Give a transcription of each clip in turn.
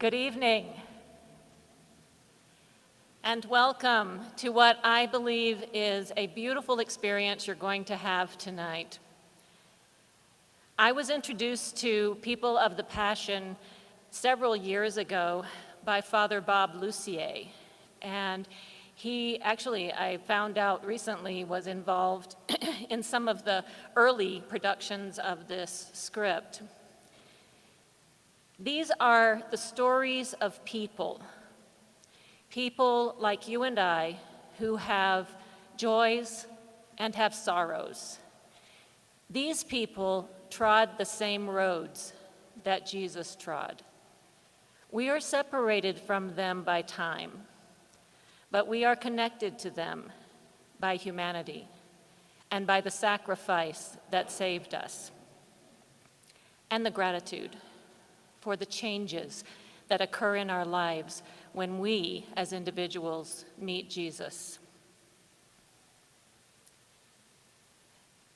Good evening, and welcome to what I believe is a beautiful experience you're going to have tonight. I was introduced to People of the Passion several years ago by Father Bob Lucier, and he actually, I found out recently, was involved in some of the early productions of this script. These are the stories of people like you and I who have joys and have sorrows. These people trod the same roads that Jesus trod. We are separated from them by time, but we are connected to them by humanity and by the sacrifice that saved us, and the gratitude for the changes that occur in our lives when we, as individuals, meet Jesus.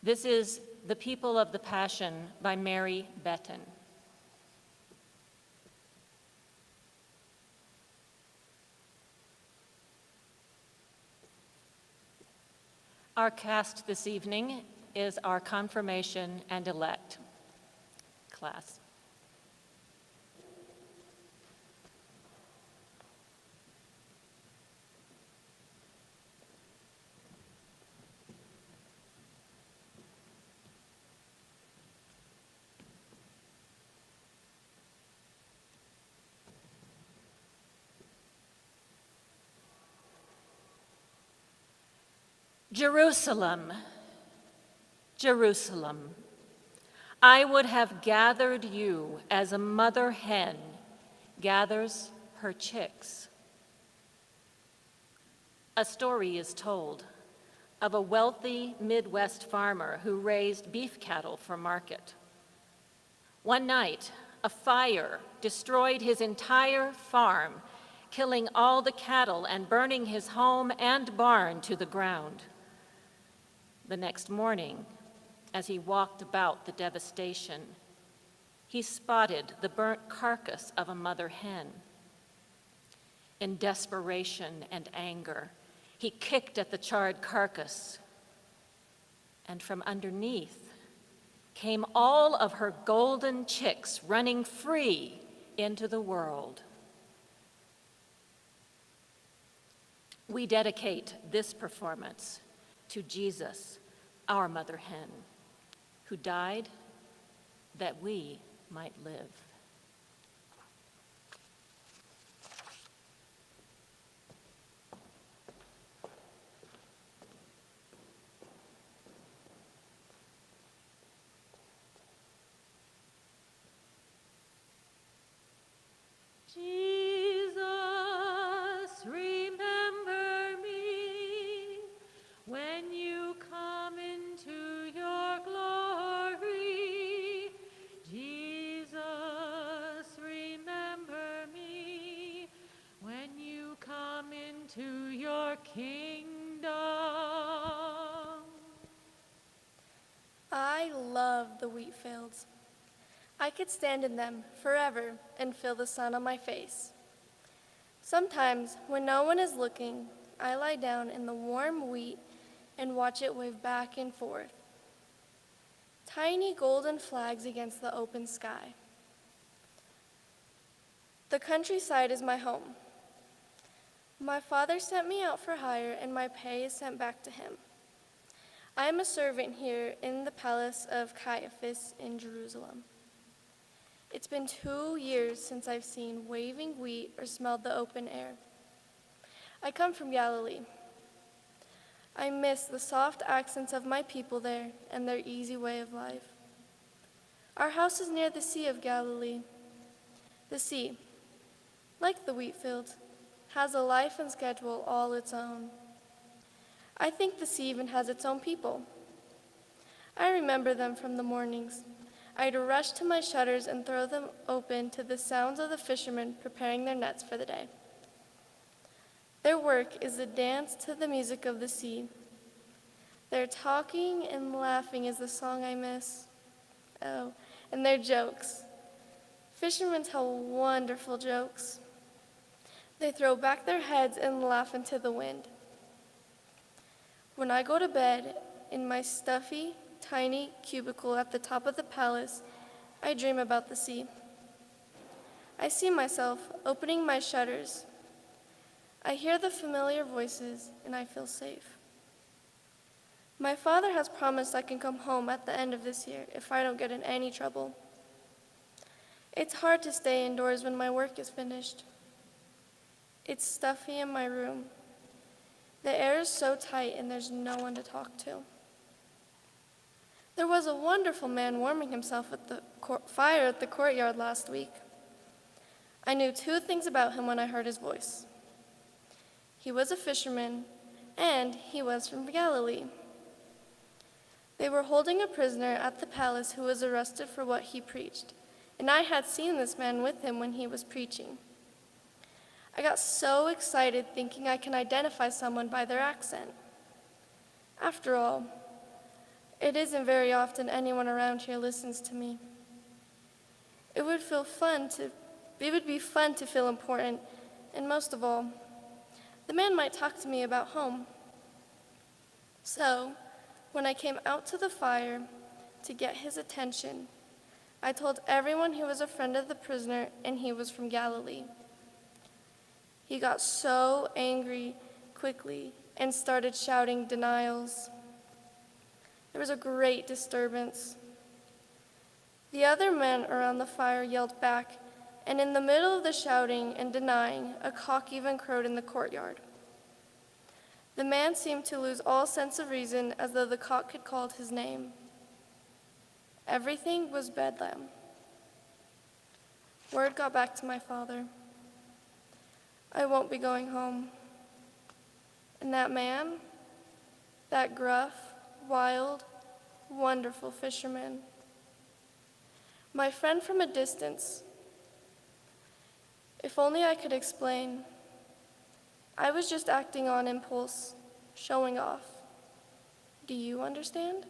This is The People of the Passion by Mary Betton. Our cast this evening is our confirmation and elect class. Jerusalem, Jerusalem, I would have gathered you as a mother hen gathers her chicks. A story is told of a wealthy Midwest farmer who raised beef cattle for market. One night, a fire destroyed his entire farm, killing all the cattle and burning his home and barn to the ground. The next morning, as he walked about the devastation, he spotted the burnt carcass of a mother hen. In desperation and anger, he kicked at the charred carcass, and from underneath came all of her golden chicks running free into the world. We dedicate this performance to Jesus, our mother hen, who died that we might live. Jesus, remember me when you come into your glory. Jesus, remember me when you come into your kingdom. I love the wheat fields. I could stand in them forever and feel the sun on my face. Sometimes, when no one is looking, I lie down in the warm wheat and watch it wave back and forth. Tiny golden flags against the open sky. The countryside is my home. My father sent me out for hire, and my pay is sent back to him. I am a servant here in the palace of Caiaphas in Jerusalem. It's been 2 years since I've seen waving wheat or smelled the open air. I come from Galilee. I miss the soft accents of my people there and their easy way of life. Our house is near the Sea of Galilee. The sea, like the wheat fields, has a life and schedule all its own. I think the sea even has its own people. I remember them from the mornings. I'd rush to my shutters and throw them open to the sounds of the fishermen preparing their nets for the day. Their work is a dance to the music of the sea. Their talking and laughing is the song I miss. Oh, and their jokes. Fishermen tell wonderful jokes. They throw back their heads and laugh into the wind. When I go to bed in my stuffy, tiny cubicle at the top of the palace, I dream about the sea. I see myself opening my shutters. I hear the familiar voices, and I feel safe. My father has promised I can come home at the end of this year if I don't get in any trouble. It's hard to stay indoors when my work is finished. It's stuffy in my room. The air is so tight and there's no one to talk to. There was a wonderful man warming himself at the fire at the courtyard last week. I knew 2 things about him when I heard his voice. He was a fisherman, and he was from Galilee. They were holding a prisoner at the palace who was arrested for what he preached, and I had seen this man with him when he was preaching. I got so excited thinking I can identify someone by their accent. After all, it isn't very often anyone around here listens to me. It would be fun to feel important, and most of all, the man might talk to me about home. So, when I came out to the fire to get his attention, I told everyone he was a friend of the prisoner and he was from Galilee. He got so angry quickly and started shouting denials. There was a great disturbance. The other men around the fire yelled back, and in the middle of the shouting and denying, a cock even crowed in the courtyard. The man seemed to lose all sense of reason, as though the cock had called his name. Everything was bedlam. Word got back to my father. I won't be going home. And that man, that gruff, wild, wonderful fisherman, my friend from a distance, if only I could explain. I was just acting on impulse, showing off. Do you understand?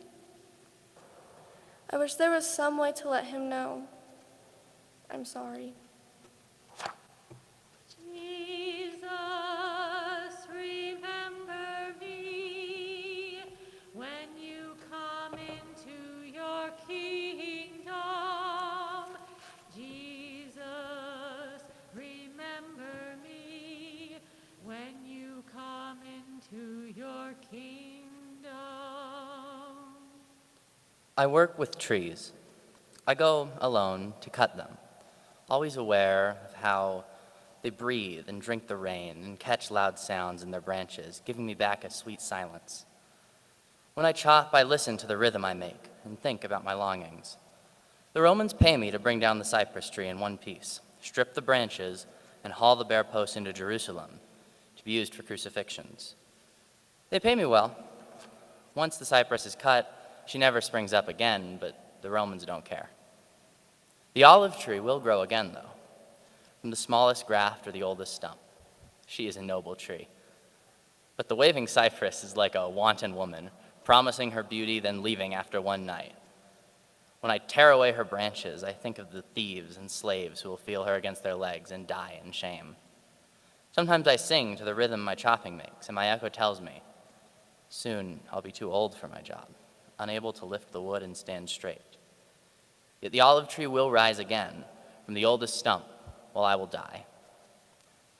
I wish there was some way to let him know. I'm sorry. Jesus, remember me when you come into your kingdom. Jesus, remember me when you come into your kingdom. I work with trees. I go alone to cut them, always aware of how they breathe and drink the rain and catch loud sounds in their branches, giving me back a sweet silence. When I chop, I listen to the rhythm I make and think about my longings. The Romans pay me to bring down the cypress tree in one piece, strip the branches, and haul the bare posts into Jerusalem to be used for crucifixions. They pay me well. Once the cypress is cut, she never springs up again, but the Romans don't care. The olive tree will grow again, though, from the smallest graft or the oldest stump. She is a noble tree. But the waving cypress is like a wanton woman, promising her beauty, then leaving after one night. When I tear away her branches, I think of the thieves and slaves who will feel her against their legs and die in shame. Sometimes I sing to the rhythm my chopping makes, and my echo tells me, soon I'll be too old for my job, unable to lift the wood and stand straight. Yet the olive tree will rise again from the oldest stump, while I will die.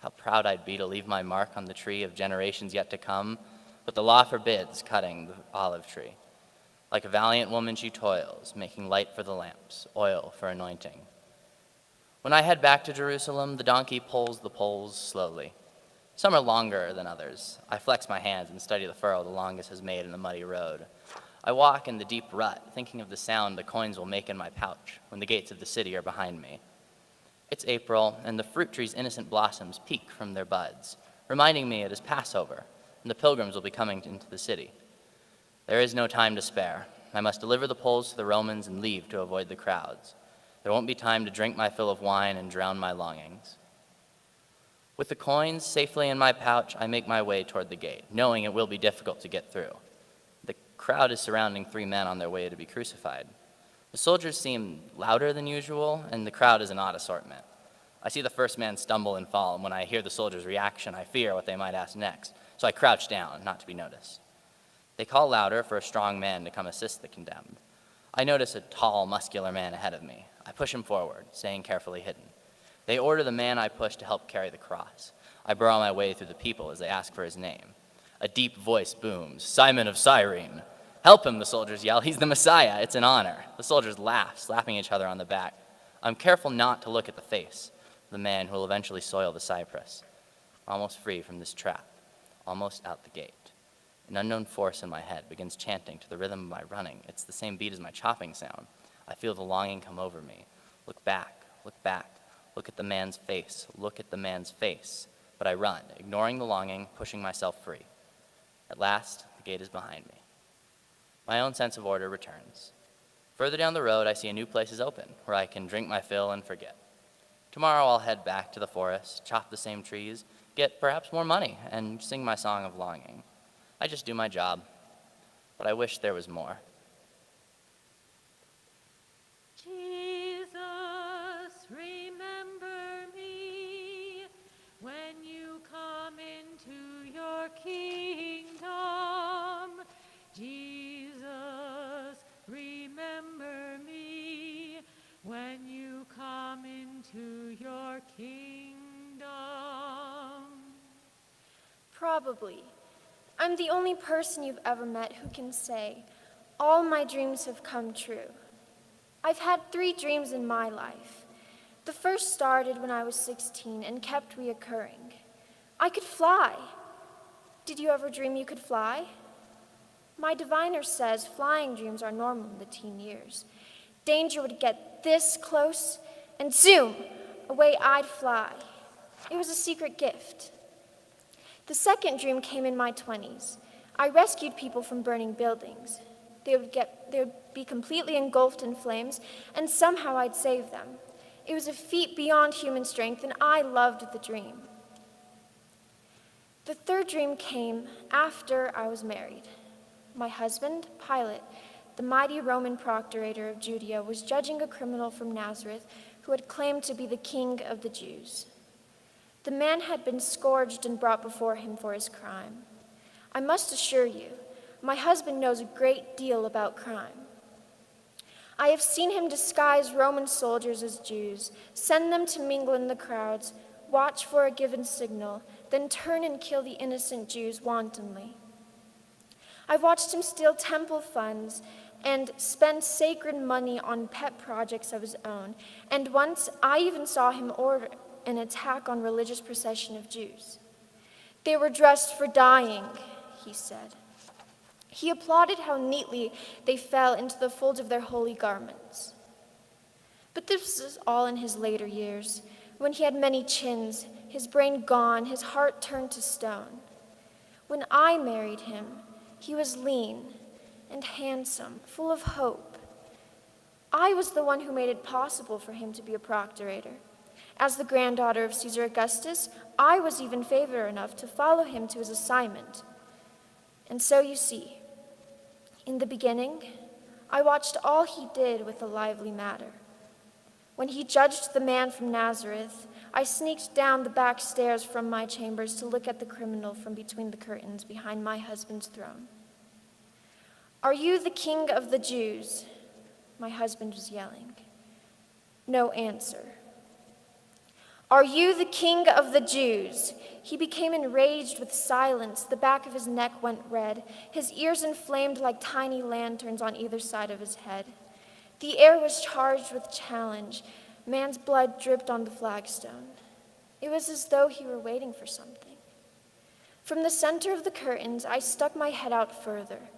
How proud I'd be to leave my mark on the tree of generations yet to come, but the law forbids cutting the olive tree. Like a valiant woman she toils, making light for the lamps, oil for anointing. When I head back to Jerusalem, the donkey pulls the poles slowly. Some are longer than others. I flex my hands and study the furrow the longest has made in the muddy road. I walk in the deep rut, thinking of the sound the coins will make in my pouch when the gates of the city are behind me. It's April, and the fruit tree's innocent blossoms peek from their buds, reminding me it is Passover, and the pilgrims will be coming into the city. There is no time to spare. I must deliver the poles to the Romans and leave to avoid the crowds. There won't be time to drink my fill of wine and drown my longings. With the coins safely in my pouch, I make my way toward the gate, knowing it will be difficult to get through. The crowd is surrounding 3 men on their way to be crucified. The soldiers seem louder than usual, and the crowd is an odd assortment. I see the first man stumble and fall, and when I hear the soldiers' reaction, I fear what they might ask next, so I crouch down, not to be noticed. They call louder for a strong man to come assist the condemned. I notice a tall, muscular man ahead of me. I push him forward, staying carefully hidden. They order the man I push to help carry the cross. I burrow my way through the people as they ask for his name. A deep voice booms, "Simon of Cyrene." "Help him," the soldiers yell. "He's the Messiah. It's an honor." The soldiers laugh, slapping each other on the back. I'm careful not to look at the face of the man who will eventually soil the cypress. Almost free from this trap, almost out the gate. An unknown force in my head begins chanting to the rhythm of my running. It's the same beat as my chopping sound. I feel the longing come over me. Look back, look back. Look at the man's face, look at the man's face. But I run, ignoring the longing, pushing myself free. At last, the gate is behind me. My own sense of order returns. Further down the road, I see a new place is open, where I can drink my fill and forget. Tomorrow, I'll head back to the forest, chop the same trees, get perhaps more money, and sing my song of longing. I just do my job, but I wish there was more. Jesus, remember me when you come into your kingdom. Jesus, remember me when you come into your kingdom. Probably. I'm the only person you've ever met who can say, all my dreams have come true. I've had 3 dreams in my life. The first started when I was 16 and kept reoccurring. I could fly. Did you ever dream you could fly? My diviner says flying dreams are normal in the teen years. Danger would get this close, and zoom, away I'd fly. It was a secret gift. The second dream came in my 20s. I rescued people from burning buildings. They would be completely engulfed in flames, and somehow I'd save them. It was a feat beyond human strength, and I loved the dream. The third dream came after I was married. My husband, Pilate, the mighty Roman procurator of Judea, was judging a criminal from Nazareth who had claimed to be the king of the Jews. The man had been scourged and brought before him for his crime. I must assure you, my husband knows a great deal about crime. I have seen him disguise Roman soldiers as Jews, send them to mingle in the crowds, watch for a given signal, then turn and kill the innocent Jews wantonly. I've watched him steal temple funds and spend sacred money on pet projects of his own, and once I even saw him order an attack on religious procession of Jews. They were dressed for dying, he said. He applauded how neatly they fell into the folds of their holy garments. But this was all in his later years, when he had many chins, his brain gone, his heart turned to stone. When I married him, he was lean and handsome, full of hope. I was the one who made it possible for him to be a procurator. As the granddaughter of Caesar Augustus, I was even favored enough to follow him to his assignment. And so you see, in the beginning, I watched all he did with a lively matter. When he judged the man from Nazareth, I sneaked down the back stairs from my chambers to look at the criminal from between the curtains behind my husband's throne. "Are you the king of the Jews?" my husband was yelling. No answer. "Are you the king of the Jews?" He became enraged with silence. The back of his neck went red. His ears inflamed like tiny lanterns on either side of his head. The air was charged with challenge. Man's blood dripped on the flagstone. It was as though he were waiting for something. From the center of the curtains, I stuck my head out further.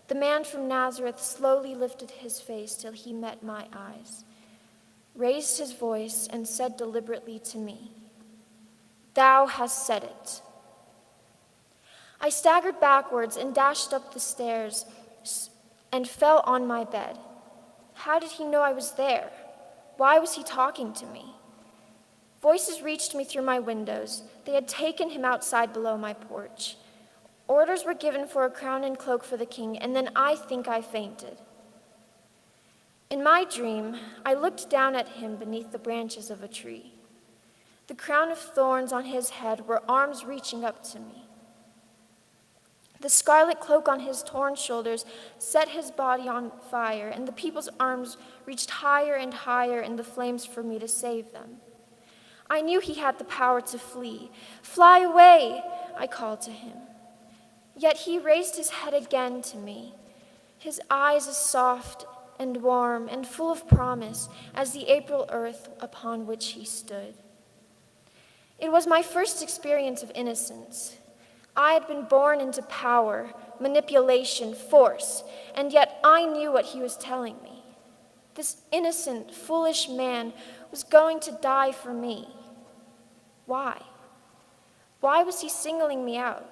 The man from Nazareth slowly lifted his face till he met my eyes, raised his voice, and said deliberately to me, "Thou hast said it." I staggered backwards and dashed up the stairs and fell on my bed. How did he know I was there? Why was he talking to me? Voices reached me through my windows. They had taken him outside below my porch. Orders were given for a crown and cloak for the king, and then I think I fainted. In my dream, I looked down at him beneath the branches of a tree. The crown of thorns on his head were arms reaching up to me. The scarlet cloak on his torn shoulders set his body on fire, and the people's arms reached higher and higher in the flames for me to save them. I knew he had the power to flee. "Fly away," I called to him. Yet he raised his head again to me, his eyes as soft and warm and full of promise as the April earth upon which he stood. It was my first experience of innocence. I had been born into power, manipulation, force, and yet I knew what he was telling me. This innocent, foolish man was going to die for me. Why? Why was he singling me out?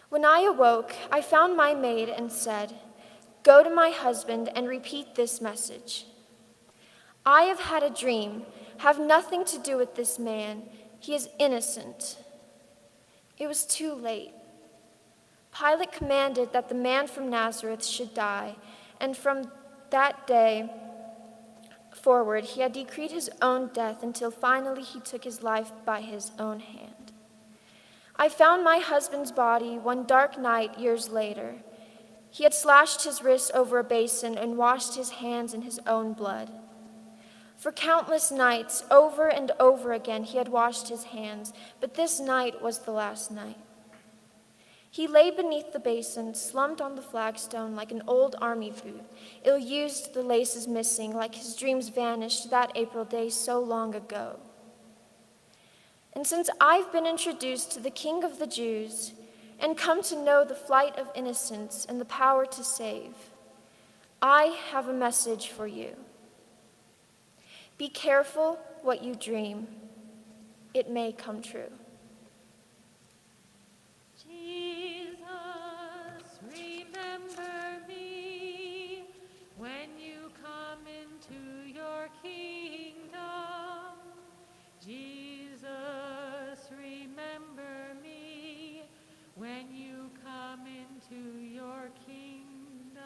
When I awoke, I found my maid and said, "Go to my husband and repeat this message. I have had a dream. Have nothing to do with this man. He is innocent." It was too late. Pilate commanded that the man from Nazareth should die, and from that day forward, he had decreed his own death until finally he took his life by his own hand. I found my husband's body one dark night years later. He had slashed his wrists over a basin and washed his hands in his own blood. For countless nights, over and over again, he had washed his hands, but this night was the last night. He lay beneath the basin, slumped on the flagstone like an old army boot, ill-used, the laces missing, like his dreams vanished that April day so long ago. And since I've been introduced to the King of the Jews and come to know the flight of innocence and the power to save, I have a message for you. Be careful what you dream. It may come true. Jesus, remember me when you come into your kingdom. Jesus, remember me when you come into your kingdom.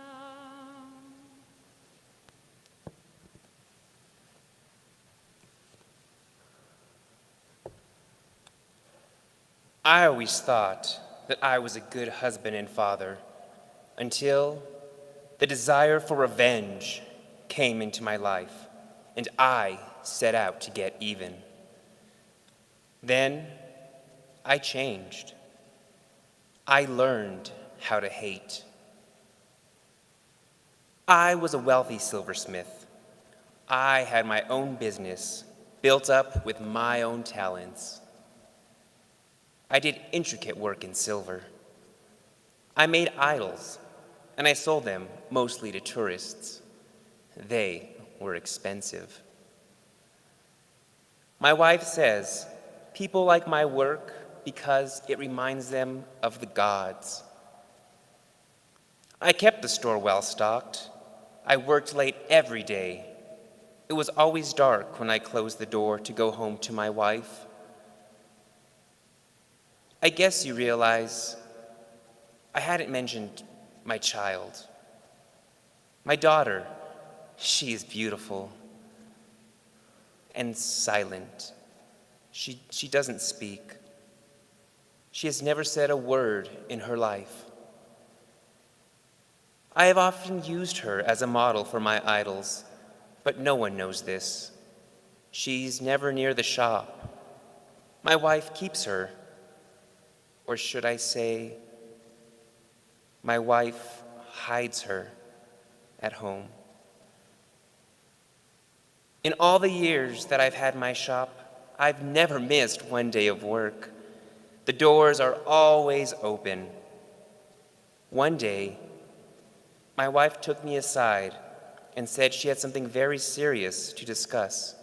I always thought that I was a good husband and father until the desire for revenge came into my life and I set out to get even. Then I changed. I learned how to hate. I was a wealthy silversmith. I had my own business built up with my own talents. I did intricate work in silver. I made idols, and I sold them mostly to tourists. They were expensive. My wife says people like my work because it reminds them of the gods. I kept the store well stocked. I worked late every day. It was always dark when I closed the door to go home to my wife. I guess you realize I hadn't mentioned my child. My daughter, she is beautiful and silent. She doesn't speak. She has never said a word in her life. I have often used her as a model for my idols, but no one knows this. She's never near the shop. My wife keeps her. Or should I say, my wife hides her at home. In all the years that I've had my shop, I've never missed one day of work. The doors are always open. One day, my wife took me aside and said she had something very serious to discuss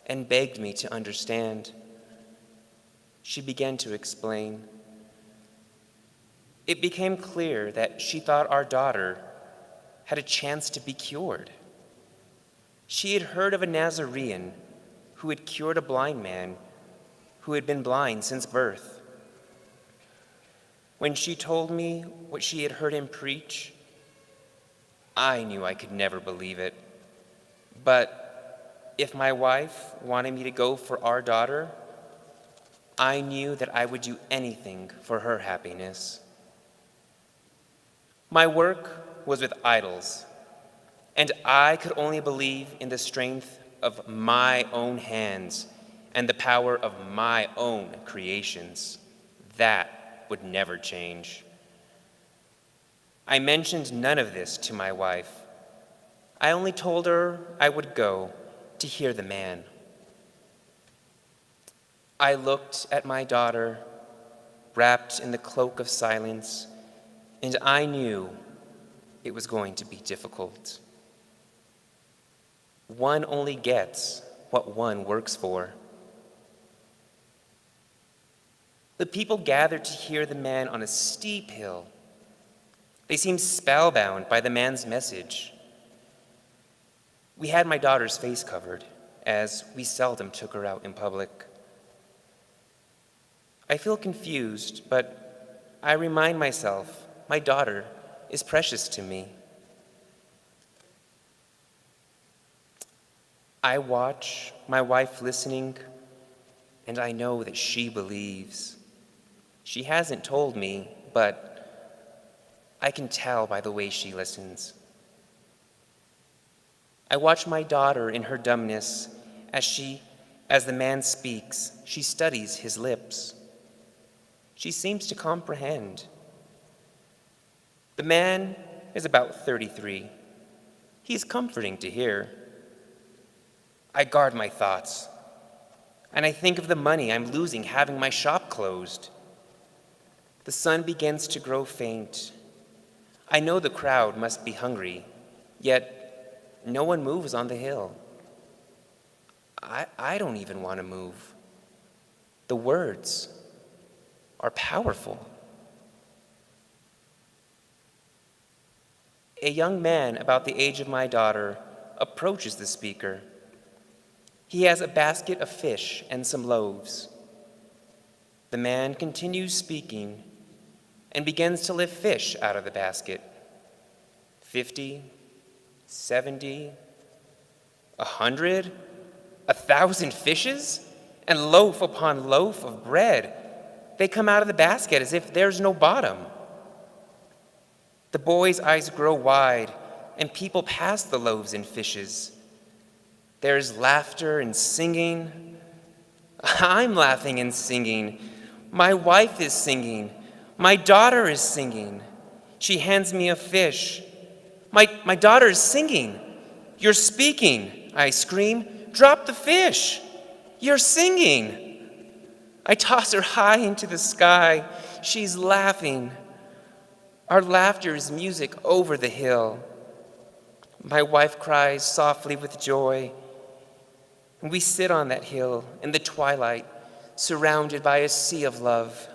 and begged me to understand. She began to explain. It became clear that she thought our daughter had a chance to be cured. She had heard of a Nazarene who had cured a blind man who had been blind since birth. When she told me what she had heard him preach, I knew I could never believe it. But if my wife wanted me to go for our daughter, I knew that I would do anything for her happiness. My work was with idols, and I could only believe in the strength of my own hands and the power of my own creations. That would never change. I mentioned none of this to my wife. I only told her I would go to hear the man. I looked at my daughter, wrapped in the cloak of silence, and I knew it was going to be difficult. One only gets what one works for. The people gathered to hear the man on a steep hill. They seemed spellbound by the man's message. We had my daughter's face covered, as we seldom took her out in public. I feel confused, but I remind myself my daughter is precious to me. I watch my wife listening, and I know that she believes. She hasn't told me, but I can tell by the way she listens. I watch my daughter in her dumbness as the man speaks, she studies his lips. She seems to comprehend. The man is about 33. He is comforting to hear. I guard my thoughts, and I think of the money I'm losing having my shop closed. The sun begins to grow faint. I know the crowd must be hungry, yet no one moves on the hill. I don't even want to move. The words are powerful. A young man about the age of my daughter approaches the speaker. He has a basket of fish and some loaves. The man continues speaking and begins to lift fish out of the basket. 50, 70, 100, 1,000 fishes, and loaf upon loaf of bread. They come out of the basket as if there's no bottom. The boy's eyes grow wide, and people pass the loaves and fishes. There's laughter and singing. I'm laughing and singing. My wife is singing. My daughter is singing. She hands me a fish. My daughter is singing. You're speaking, I scream. Drop the fish. You're singing. I toss her high into the sky. She's laughing. Our laughter is music over the hill. My wife cries softly with joy. And we sit on that hill in the twilight, surrounded by a sea of love.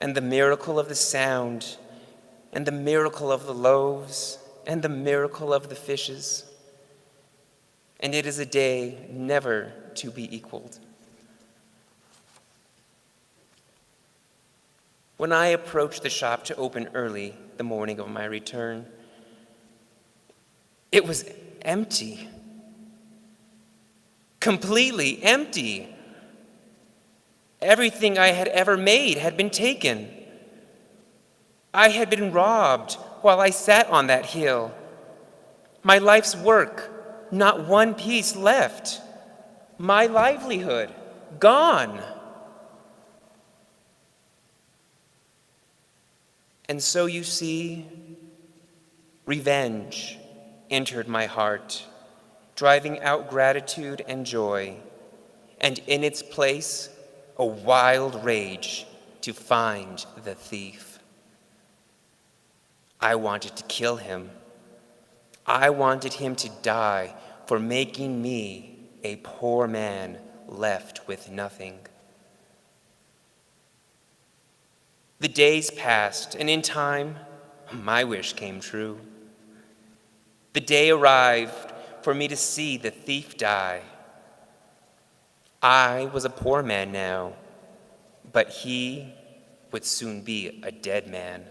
And the miracle of the sound, and the miracle of the loaves, and the miracle of the fishes. And it is a day never to be equaled. When I approached the shop to open early the morning of my return, it was empty. Completely empty. Everything I had ever made had been taken. I had been robbed while I sat on that hill. My life's work, not one piece left. My livelihood, gone. And so you see, revenge entered my heart, driving out gratitude and joy, and in its place, a wild rage to find the thief. I wanted to kill him. I wanted him to die for making me a poor man left with nothing. The days passed, and in time, my wish came true. The day arrived for me to see the thief die. I was a poor man now, but he would soon be a dead man.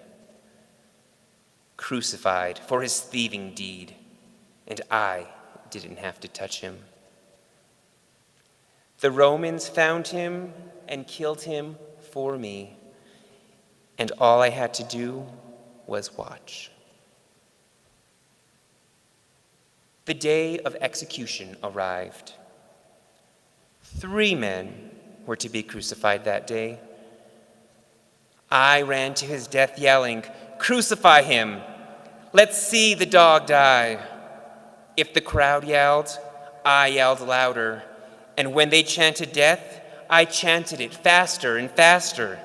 crucified for his thieving deed, and I didn't have to touch him. The Romans found him and killed him for me, and all I had to do was watch. The day of execution arrived. 3 men were to be crucified that day. I ran to his death yelling, "Crucify him! Let's see the dog die." If the crowd yelled, I yelled louder. And when they chanted death, I chanted it faster and faster.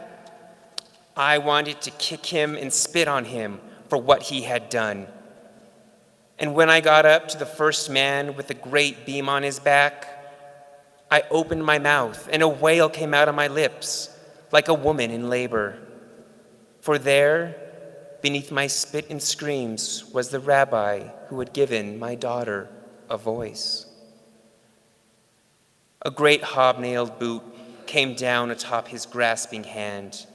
I wanted to kick him and spit on him for what he had done. And when I got up to the first man with the great beam on his back, I opened my mouth and a wail came out of my lips like a woman in labor. For there, beneath my spit and screams, was the rabbi who had given my daughter a voice. A great hobnailed boot came down atop his grasping hand.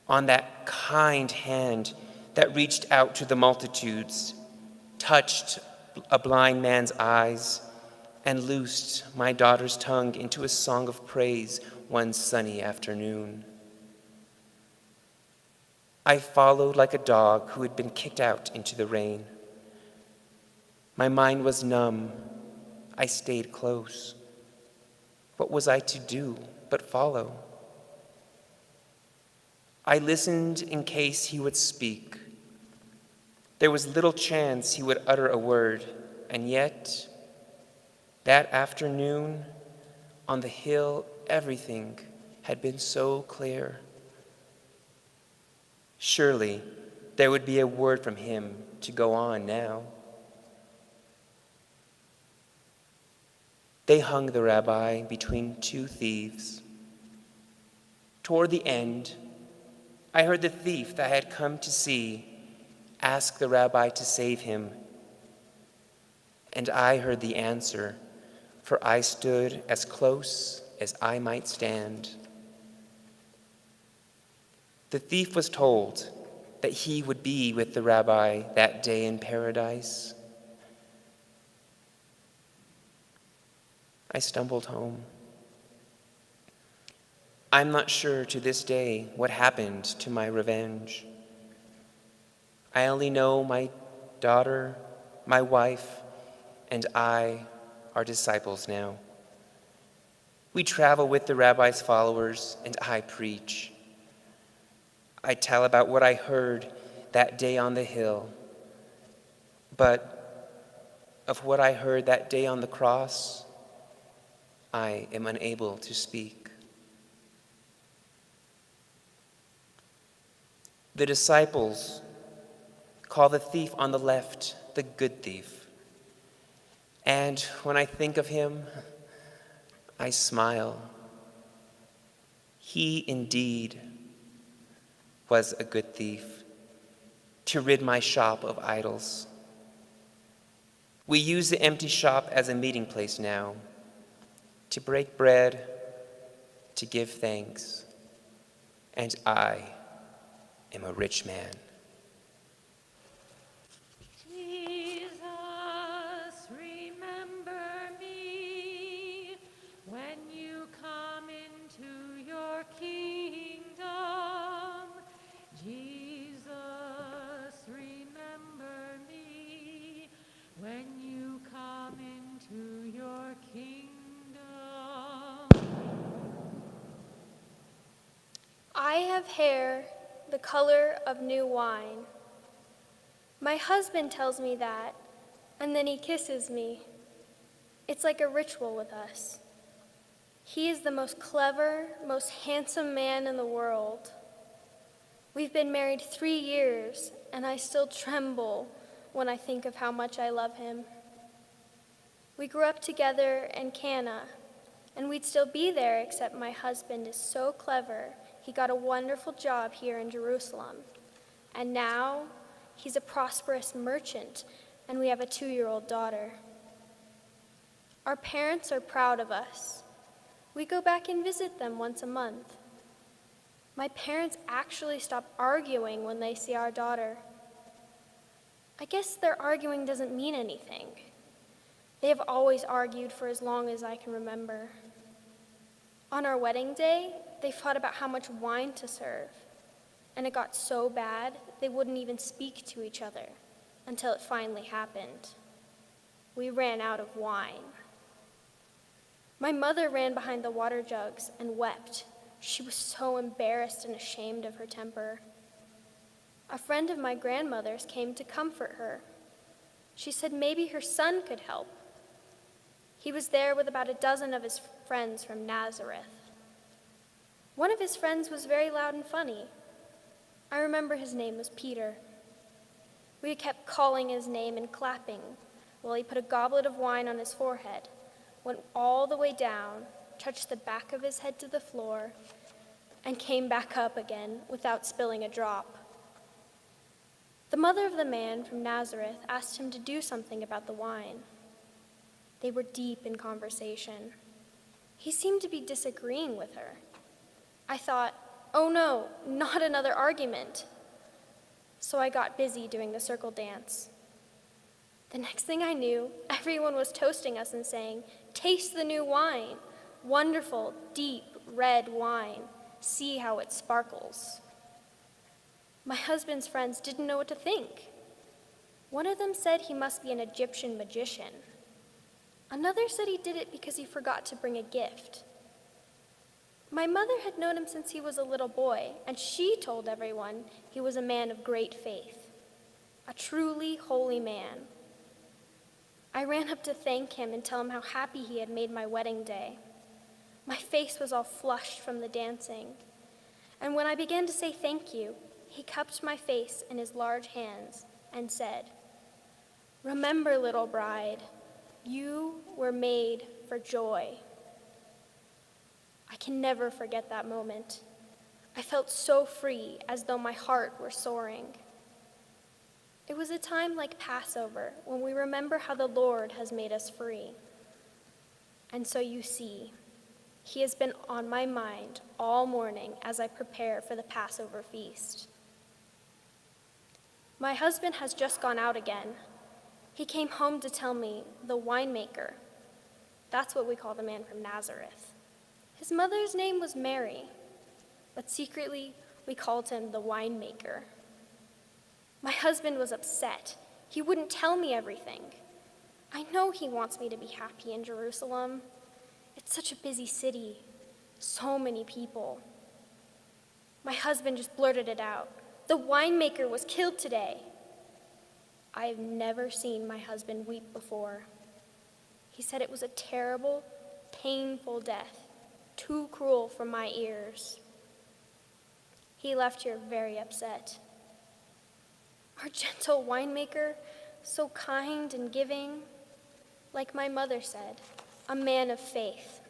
On that kind hand that reached out to the multitudes, touched a blind man's eyes, and loosed my daughter's tongue into a song of praise one sunny afternoon. I followed like a dog who had been kicked out into the rain. My mind was numb. I stayed close. What was I to do but follow? I listened in case he would speak. There was little chance he would utter a word, and yet, that afternoon, on the hill, everything had been so clear. Surely, there would be a word from him to go on now. They hung the rabbi between 2 thieves. Toward the end, I heard the thief that I had come to see ask the rabbi to save him. And I heard the answer, for I stood as close as I might stand. The thief was told that he would be with the rabbi that day in paradise. I stumbled home. I'm not sure to this day what happened to my revenge. I only know my daughter, my wife, and I are disciples now. We travel with the rabbi's followers, and I preach. I tell about what I heard that day on the hill, but of what I heard that day on the cross, I am unable to speak. The disciples call the thief on the left the good thief. And when I think of him, I smile. He indeed was a good thief to rid my shop of idols. We use the empty shop as a meeting place now, to break bread, to give thanks, and I am a rich man. Jesus, remember me when you come into your kingdom. Jesus, remember me when you come into your kingdom. I have hair the color of new wine. My husband tells me that, and then he kisses me. It's like a ritual with us. He is the most clever, most handsome man in the world. We've been married 3 years, and I still tremble when I think of how much I love him. We grew up together in Cana, and we'd still be there except my husband is so clever. He got a wonderful job here in Jerusalem, and now he's a prosperous merchant, and we have a 2-year-old daughter. Our parents are proud of us. We go back and visit them once a month. My parents actually stop arguing when they see our daughter. I guess their arguing doesn't mean anything. They have always argued for as long as I can remember. On our wedding day, they fought about how much wine to serve, and it got so bad they wouldn't even speak to each other until it finally happened. We ran out of wine. My mother ran behind the water jugs and wept. She was so embarrassed and ashamed of her temper. A friend of my grandmother's came to comfort her. She said maybe her son could help. He was there with about a dozen of his friends from Nazareth. One of his friends was very loud and funny. I remember his name was Peter. We kept calling his name and clapping while he put a goblet of wine on his forehead, went all the way down, touched the back of his head to the floor, and came back up again without spilling a drop. The mother of the man from Nazareth asked him to do something about the wine. They were deep in conversation. He seemed to be disagreeing with her. I thought, oh no, not another argument. So I got busy doing the circle dance. The next thing I knew, everyone was toasting us and saying, "Taste the new wine. Wonderful, deep, red wine. See how it sparkles." My husband's friends didn't know what to think. One of them said he must be an Egyptian magician. Another said he did it because he forgot to bring a gift. My mother had known him since he was a little boy, and she told everyone he was a man of great faith, a truly holy man. I ran up to thank him and tell him how happy he had made my wedding day. My face was all flushed from the dancing, and when I began to say thank you, he cupped my face in his large hands and said, "Remember, little bride, you were made for joy." I can never forget that moment. I felt so free, as though my heart were soaring. It was a time like Passover, when we remember how the Lord has made us free. And so you see, he has been on my mind all morning as I prepare for the Passover feast. My husband has just gone out again. He came home to tell me, the winemaker. That's what we call the man from Nazareth. His mother's name was Mary, but secretly we called him the winemaker. My husband was upset. He wouldn't tell me everything. I know he wants me to be happy in Jerusalem. It's such a busy city, so many people. My husband just blurted it out. The winemaker was killed today. I have never seen my husband weep before. He said it was a terrible, painful death, too cruel for my ears. He left here very upset. Our gentle winemaker, so kind and giving, like my mother said, a man of faith,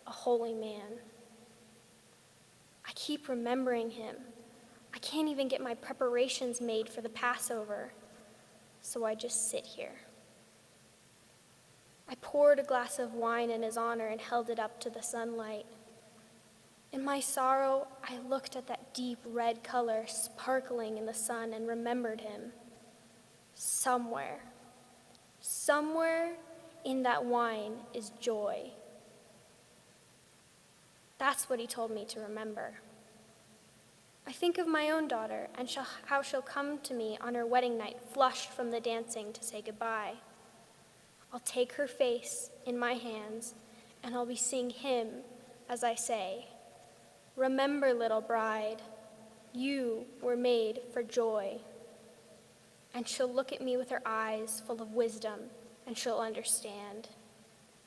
a holy man. I keep remembering him. I can't even get my preparations made for the Passover, so I just sit here. I poured a glass of wine in his honor and held it up to the sunlight. In my sorrow, I looked at that deep red color sparkling in the sun and remembered him. Somewhere in that wine is joy. That's what he told me to remember. I think of my own daughter and how she'll come to me on her wedding night, flushed from the dancing, to say goodbye. I'll take her face in my hands, and I'll be seeing him as I say, "Remember, little bride, you were made for joy." And she'll look at me with her eyes full of wisdom, and she'll understand.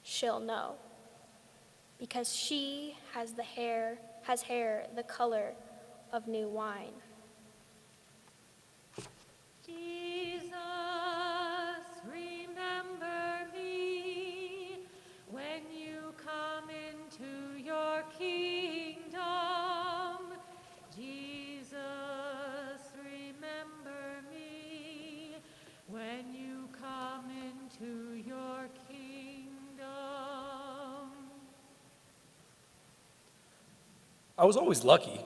She'll know. Because she has hair the color of new wine. Jesus, remember me when you come into your kingdom. Jesus, remember me when you come into your kingdom. I was always lucky.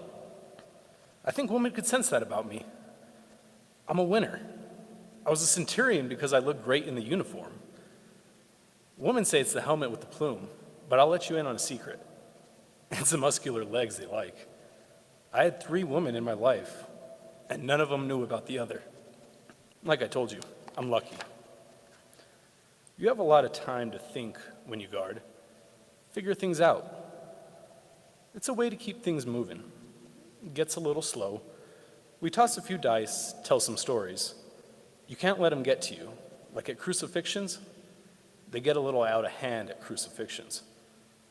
I think women could sense that about me. I'm a winner. I was a centurion because I looked great in the uniform. Women say it's the helmet with the plume, but I'll let you in on a secret. It's the muscular legs they like. I had 3 women in my life, and none of them knew about the other. Like I told you, I'm lucky. You have a lot of time to think when you guard. Figure things out. It's a way to keep things moving. It gets a little slow. We toss a few dice, tell some stories. You can't let them get to you. Like at crucifixions, they get a little out of hand at crucifixions.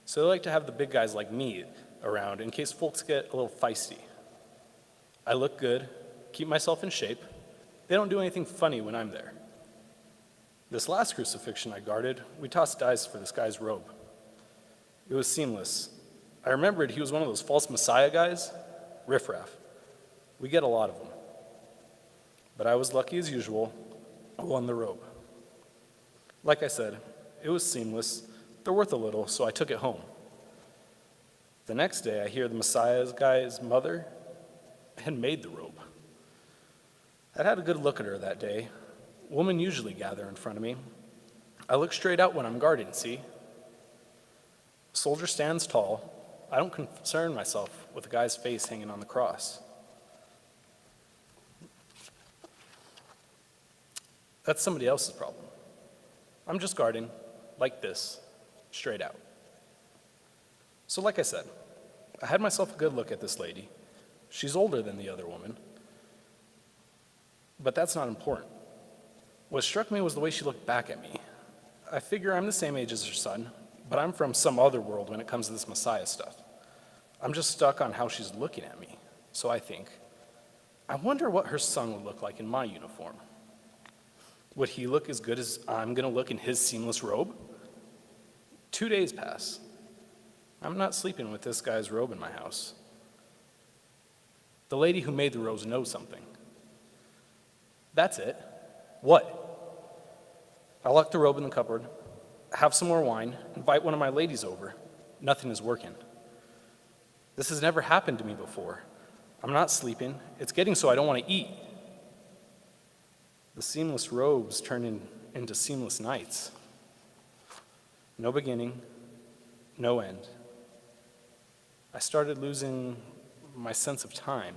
So they like to have the big guys like me around in case folks get a little feisty. I look good, keep myself in shape. They don't do anything funny when I'm there. This last crucifixion I guarded, we tossed dice for this guy's robe. It was seamless. I remembered he was one of those false messiah guys, riffraff. We get a lot of them. But I was lucky as usual, I won the robe. Like I said, it was seamless. They're worth a little, so I took it home. The next day, I hear the messiah guy's mother had made the robe. I'd had a good look at her that day. Women usually gather in front of me. I look straight out when I'm guarding, see? A soldier stands tall. I don't concern myself with a guy's face hanging on the cross. That's somebody else's problem. I'm just guarding, like this, straight out. So like I said, I had myself a good look at this lady. She's older than the other woman, but that's not important. What struck me was the way she looked back at me. I figure I'm the same age as her son, but I'm from some other world when it comes to this Messiah stuff. I'm just stuck on how she's looking at me. So I think, I wonder what her son would look like in my uniform. Would he look as good as I'm gonna look in his seamless robe? 2 days pass. I'm not sleeping with this guy's robe in my house. The lady who made the robes knows something. That's it. What? I lock the robe in the cupboard, have some more wine, invite one of my ladies over. Nothing is working. This has never happened to me before. I'm not sleeping. It's getting so I don't want to eat. The seamless robes turn into seamless nights. No beginning, no end. I started losing my sense of time.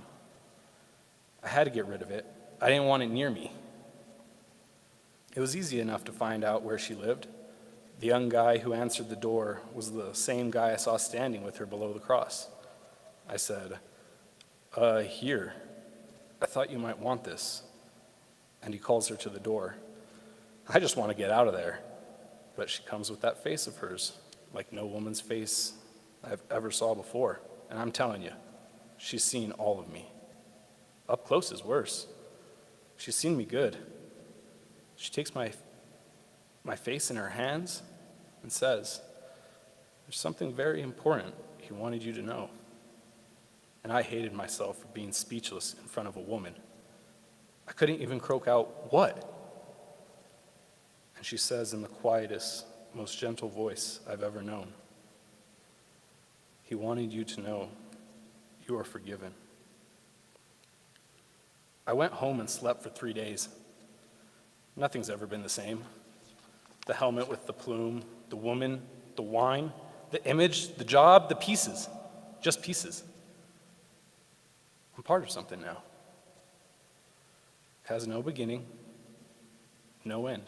I had to get rid of it. I didn't want it near me. It was easy enough to find out where she lived. The young guy who answered the door was the same guy I saw standing with her below the cross. I said, here, I thought you might want this. And he calls her to the door. I just want to get out of there. But she comes with that face of hers, like no woman's face I've ever saw before. And I'm telling you, she's seen all of me. Up close is worse. She's seen me good. She takes my face in her hands and says, there's something very important he wanted you to know. And I hated myself for being speechless in front of a woman. I couldn't even croak out, what? And she says in the quietest, most gentle voice I've ever known, he wanted you to know you are forgiven. I went home and slept for 3 days. Nothing's ever been the same. The helmet with the plume, the woman, the wine, the image, the job, the pieces, just pieces. I'm part of something now. It has no beginning, no end.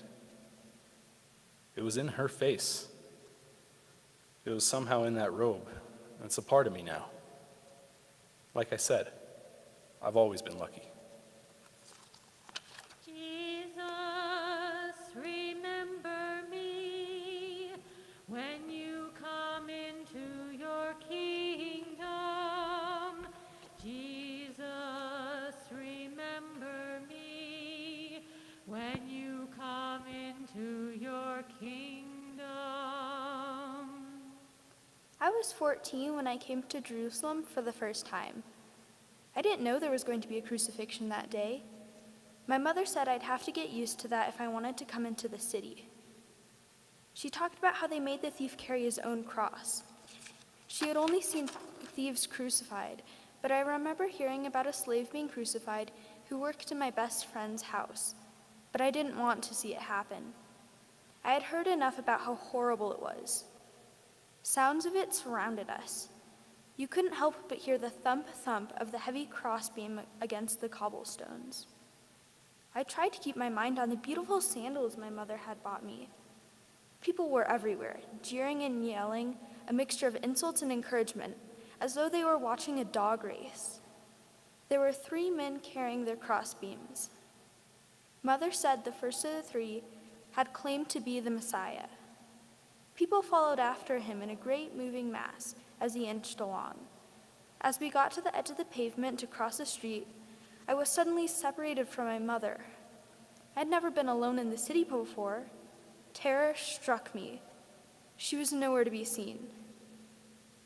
It was in her face. It was somehow in that robe. And it's a part of me now. Like I said, I've always been lucky. Jesus, remember me when you come into your kingdom. Jesus, remember me when you come into your kingdom. I was 14 when I came to Jerusalem for the first time. I didn't know there was going to be a crucifixion that day. My mother said I'd have to get used to that if I wanted to come into the city. She talked about how they made the thief carry his own cross. She had only seen thieves crucified, but I remember hearing about a slave being crucified who worked in my best friend's house. but I didn't want to see it happen. I had heard enough about how horrible it was. Sounds of it surrounded us. You couldn't help but hear the thump-thump of the heavy crossbeam against the cobblestones. I tried to keep my mind on the beautiful sandals my mother had bought me. People were everywhere, jeering and yelling, a mixture of insults and encouragement, as though they were watching a dog race. There were 3 men carrying their crossbeams. Mother said the first of the 3 had claimed to be the Messiah. People followed after him in a great moving mass as he inched along. As we got to the edge of the pavement to cross the street, I was suddenly separated from my mother. I had never been alone in the city before. Terror struck me. She was nowhere to be seen.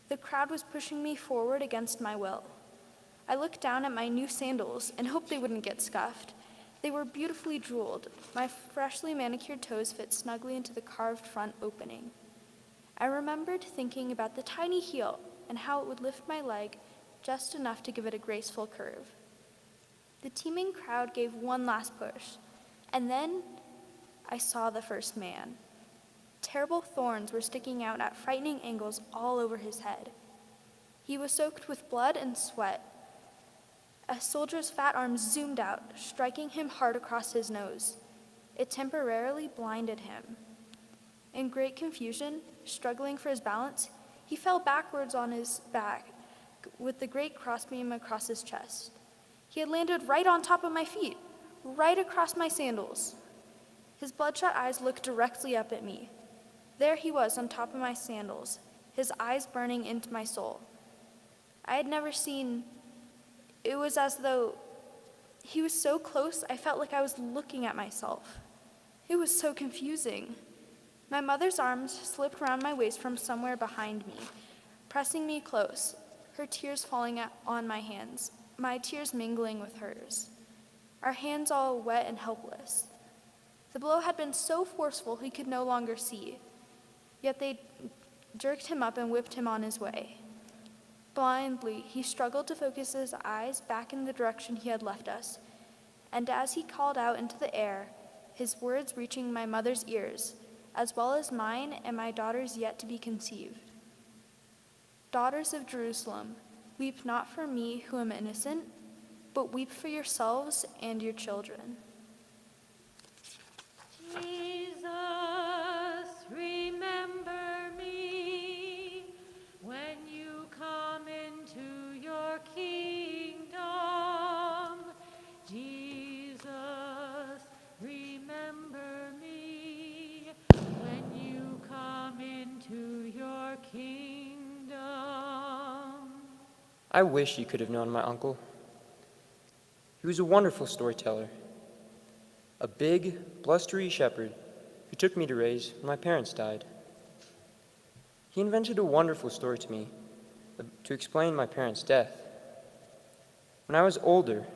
The crowd was pushing me forward against my will. I looked down at my new sandals and hoped they wouldn't get scuffed. They were beautifully jeweled. My freshly manicured toes fit snugly into the carved front opening. I remembered thinking about the tiny heel and how it would lift my leg just enough to give it a graceful curve. The teeming crowd gave one last push, and then I saw the first man. Terrible thorns were sticking out at frightening angles all over his head. He was soaked with blood and sweat. A soldier's fat arm zoomed out, striking him hard across his nose. It temporarily blinded him. In great confusion, struggling for his balance, he fell backwards on his back with the great crossbeam across his chest. He had landed right on top of my feet, right across my sandals. His bloodshot eyes looked directly up at me. There he was on top of my sandals, his eyes burning into my soul. I had never seen. It was as though he was so close, I felt like I was looking at myself. It was so confusing. My mother's arms slipped around my waist from somewhere behind me, pressing me close, her tears falling on my hands, my tears mingling with hers. Our hands all wet and helpless. The blow had been so forceful he could no longer see, yet they jerked him up and whipped him on his way. Blindly, he struggled to focus his eyes back in the direction he had left us, and as he called out into the air, his words reaching my mother's ears, as well as mine and my daughter's yet to be conceived. Daughters of Jerusalem, weep not for me who am innocent, but weep for yourselves and your children. Jesus, remember me when you come into your kingdom. Jesus, remember me when you come into your kingdom. I wish you could have known my uncle. He was a wonderful storyteller, a big, blustery shepherd who took me to raise when my parents died. He invented a wonderful story to me to explain my parents' death. When I was older,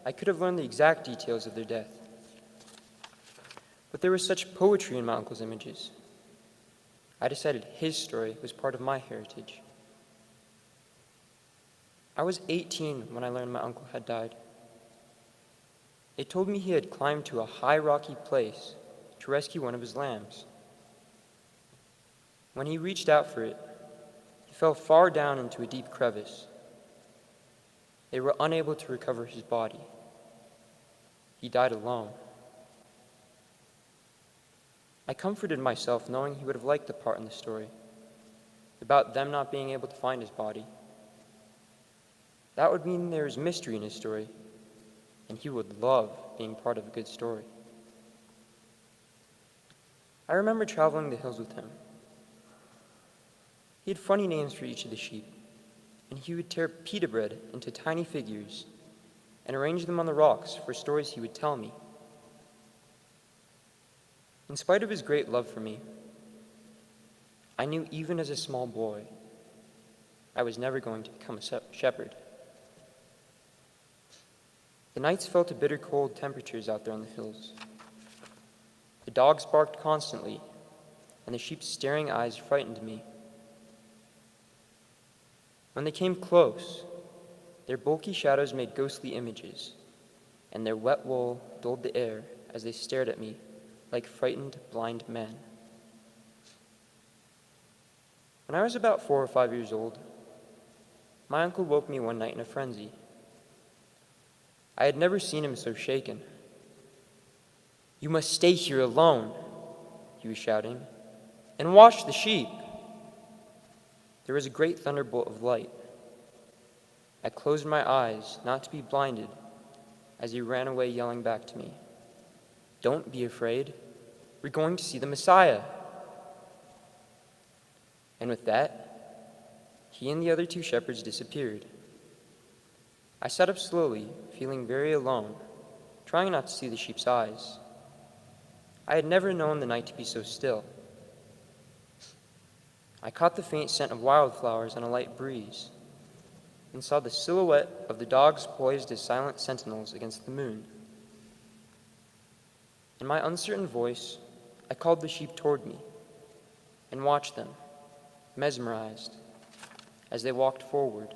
I could have learned the exact details of their death. But there was such poetry in my uncle's images. I decided his story was part of my heritage. I was 18 when I learned my uncle had died. They told me he had climbed to a high rocky place to rescue one of his lambs. When he reached out for it, he fell far down into a deep crevice. They were unable to recover his body. He died alone. I comforted myself knowing he would have liked the part in the story about them not being able to find his body. That would mean there is mystery in his story, and he would love being part of a good story. I remember traveling the hills with him. He had funny names for each of the sheep, and he would tear pita bread into tiny figures and arrange them on the rocks for stories he would tell me. In spite of his great love for me, I knew even as a small boy, I was never going to become a shepherd. The nights felt a bitter cold temperatures out there on the hills. The dogs barked constantly, and the sheep's staring eyes frightened me. When they came close, their bulky shadows made ghostly images, and their wet wool dulled the air as they stared at me like frightened, blind men. When I was about 4 or 5 years old, my uncle woke me one night in a frenzy. I had never seen him so shaken. "You must stay here alone," he was shouting, "and watch the sheep." There was a great thunderbolt of light. I closed my eyes, not to be blinded, as he ran away yelling back to me, "Don't be afraid. We're going to see the Messiah." And with that, he and the other 2 shepherds disappeared. I sat up slowly, feeling very alone, trying not to see the sheep's eyes. I had never known the night to be so still. I caught the faint scent of wildflowers on a light breeze, and saw the silhouette of the dogs poised as silent sentinels against the moon. In my uncertain voice, I called the sheep toward me, and watched them, mesmerized, as they walked forward,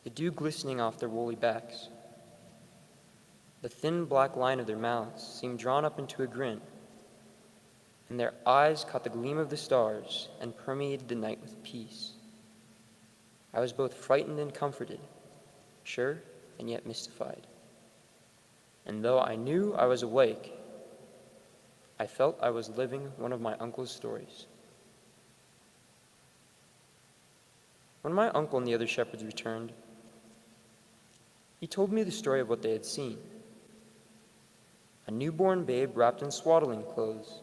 the dew glistening off their woolly backs. The thin black line of their mouths seemed drawn up into a grin, and their eyes caught the gleam of the stars and permeated the night with peace. I was both frightened and comforted, sure and yet mystified. And though I knew I was awake, I felt I was living one of my uncle's stories. When my uncle and the other shepherds returned, he told me the story of what they had seen. A newborn babe wrapped in swaddling clothes.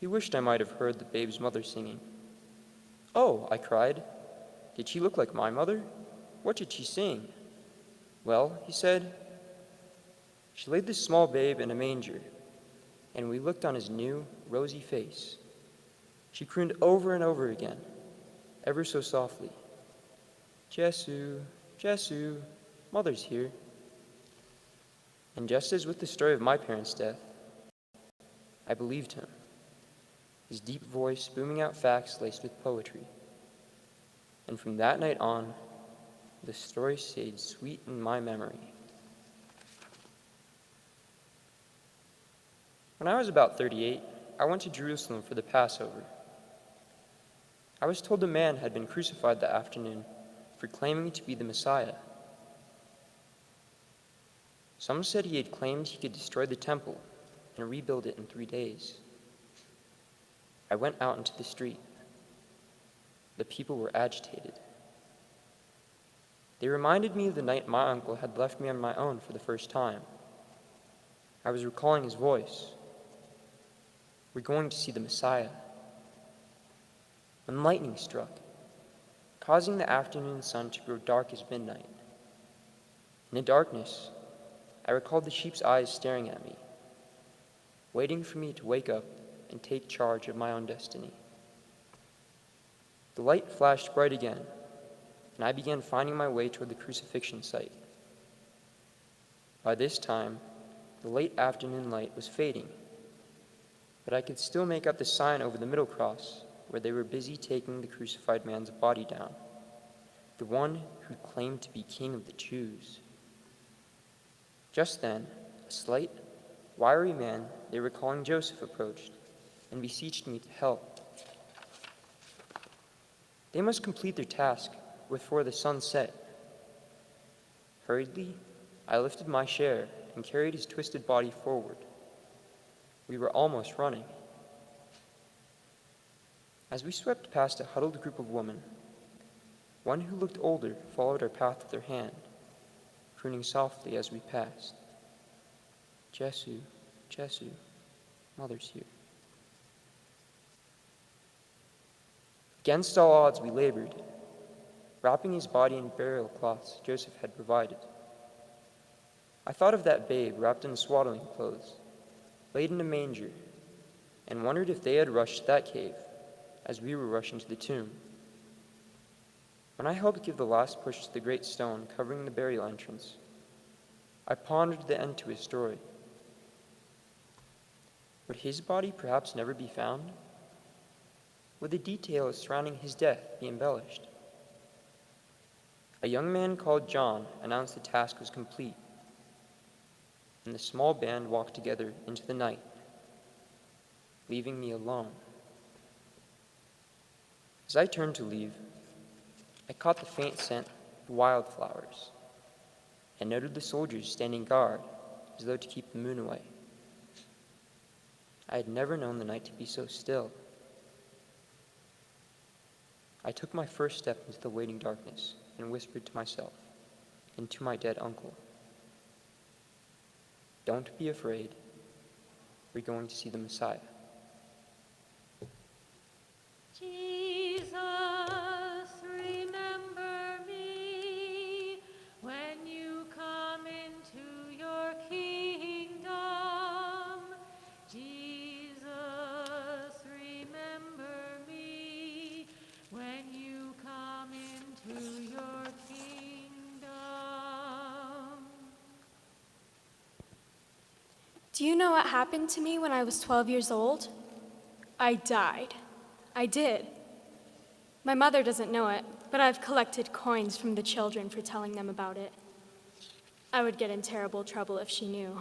He wished I might have heard the babe's mother singing. "Oh," I cried, "did she look like my mother? What did she sing?" "Well," he said, "she laid this small babe in a manger, and we looked on his new, rosy face. She crooned over and over again, ever so softly, 'Jesu, Jesu, Mother's here.' And just as with the story of my parents' death, I believed him, his deep voice booming out facts laced with poetry. And from that night on, the story stayed sweet in my memory." When I was about 38, I went to Jerusalem for the Passover. I was told a man had been crucified that afternoon for claiming to be the Messiah. Some said he had claimed he could destroy the temple and rebuild it in 3 days. I went out into the street. The people were agitated. They reminded me of the night my uncle had left me on my own for the first time. I was recalling his voice. "We're going to see the Messiah." When lightning struck, causing the afternoon sun to grow dark as midnight. In the darkness, I recalled the sheep's eyes staring at me, waiting for me to wake up and take charge of my own destiny. The light flashed bright again, and I began finding my way toward the crucifixion site. By this time, the late afternoon light was fading, but I could still make out the sign over the middle cross where they were busy taking the crucified man's body down, the one who claimed to be King of the Jews. Just then, a slight, wiry man they were calling Joseph approached and beseeched me to help. They must complete their task before the sun set. Hurriedly, I lifted my share and carried his twisted body forward. We were almost running. As we swept past a huddled group of women, one who looked older followed our path with her hand, crooning softly as we passed, "Jesu, Jesu, Mother's here." Against all odds we labored, wrapping his body in burial cloths Joseph had provided. I thought of that babe wrapped in swaddling clothes, laid in a manger, and wondered if they had rushed to that cave as we were rushing to the tomb. When I helped give the last push to the great stone covering the burial entrance, I pondered the end to his story. Would his body perhaps never be found? Would the details surrounding his death be embellished? A young man called John announced the task was complete. and the small band walked together into the night, leaving me alone. As I turned to leave, I caught the faint scent of wildflowers and noted the soldiers standing guard as though to keep the moon away. I had never known the night to be so still. I took my first step into the waiting darkness and whispered to myself and to my dead uncle, "Don't be afraid. We're going to see the Messiah." Jesus, remember me when you come into your kingdom. Jesus, remember me when you come into your kingdom. Do you know what happened to me when I was 12 years old? I died. I did. My mother doesn't know it, but I've collected coins from the children for telling them about it. I would get in terrible trouble if she knew.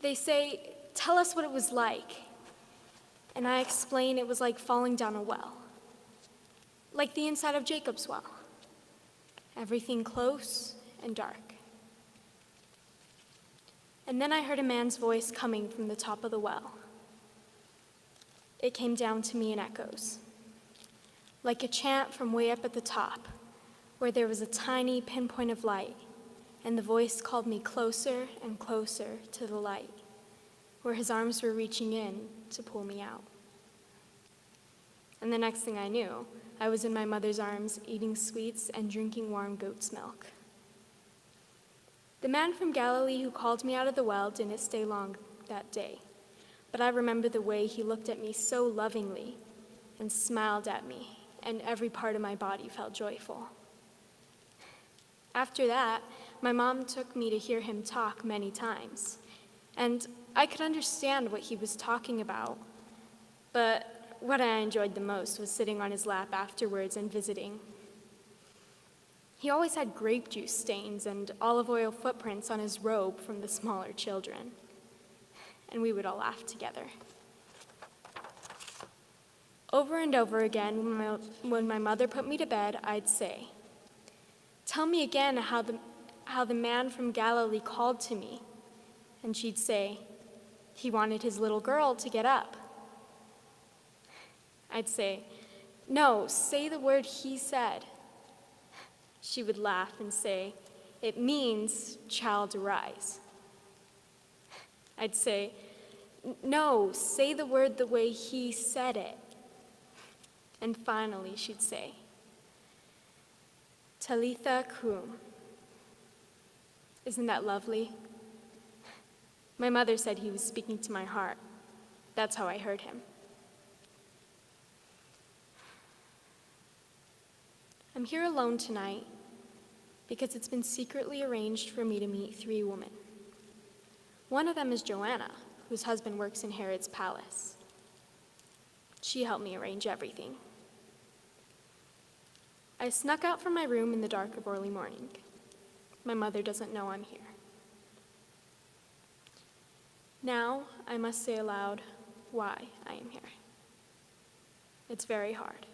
They say, "Tell us what it was like." And I explain it was like falling down a well, like the inside of Jacob's well. Everything close and dark. And then I heard a man's voice coming from the top of the well. It came down to me in echoes, like a chant from way up at the top, where there was a tiny pinpoint of light, and the voice called me closer and closer to the light, where his arms were reaching in to pull me out. And the next thing I knew, I was in my mother's arms, eating sweets and drinking warm goat's milk. The man from Galilee who called me out of the well didn't stay long that day, but I remember the way he looked at me so lovingly and smiled at me, and every part of my body felt joyful. After that, my mom took me to hear him talk many times, and I could understand what he was talking about, but what I enjoyed the most was sitting on his lap afterwards and visiting. He always had grape juice stains and olive oil footprints on his robe from the smaller children, and we would all laugh together. Over and over again, when my mother put me to bed, I'd say, "Tell me again how the man from Galilee called to me." And she'd say, "He wanted his little girl to get up." I'd say, "No, say the word he said." She would laugh and say, "It means, child, arise." I'd say, "No, say the word the way he said it." And finally, she'd say, "Talitha kum." Isn't that lovely? My mother said he was speaking to my heart. That's how I heard him. I'm here alone tonight because it's been secretly arranged for me to meet 3 women. One of them is Joanna, whose husband works in Herod's palace. She helped me arrange everything. I snuck out from my room in the dark of early morning. My mother doesn't know I'm here. Now I must say aloud why I am here. It's very hard.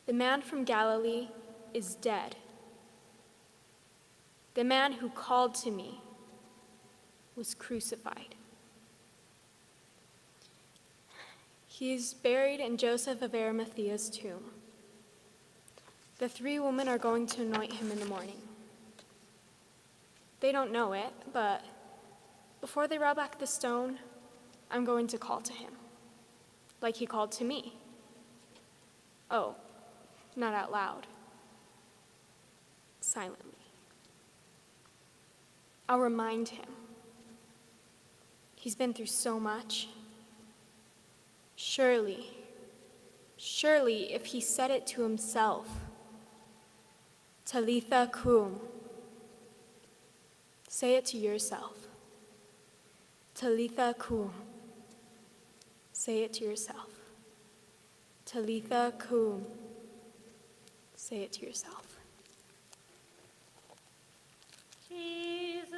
The man from Galilee is dead. The man who called to me was crucified. He is buried in Joseph of Arimathea's tomb. The 3 women are going to anoint him in the morning. They don't know it, but before they roll back the stone, I'm going to call to him, like he called to me. Oh, not out loud, silently. I'll remind him. He's been through so much. Surely, if he said it to himself, Talitha kum, say it to yourself. Talitha kum, say it to yourself. Talitha kum, say it to yourself. Jesus.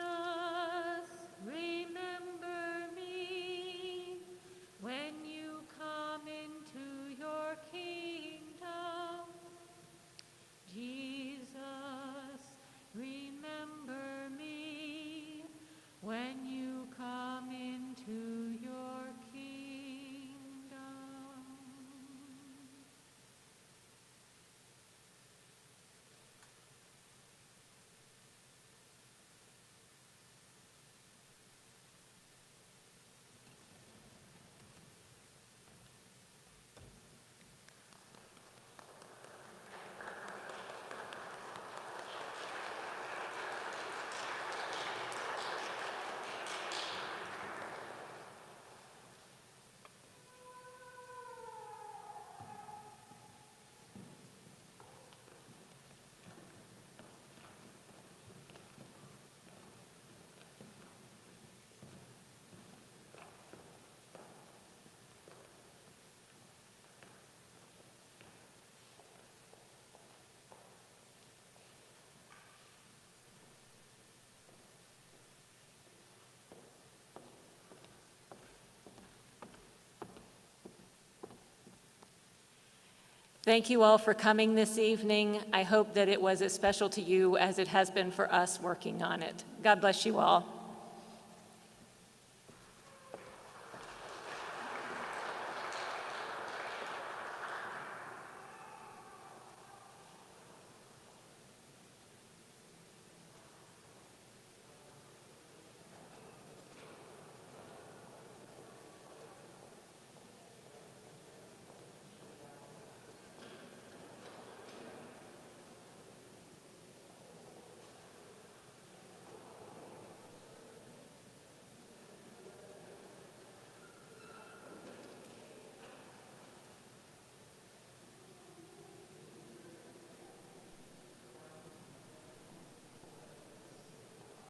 Thank you all for coming this evening. I hope that it was as special to you as it has been for us working on it. God bless you all.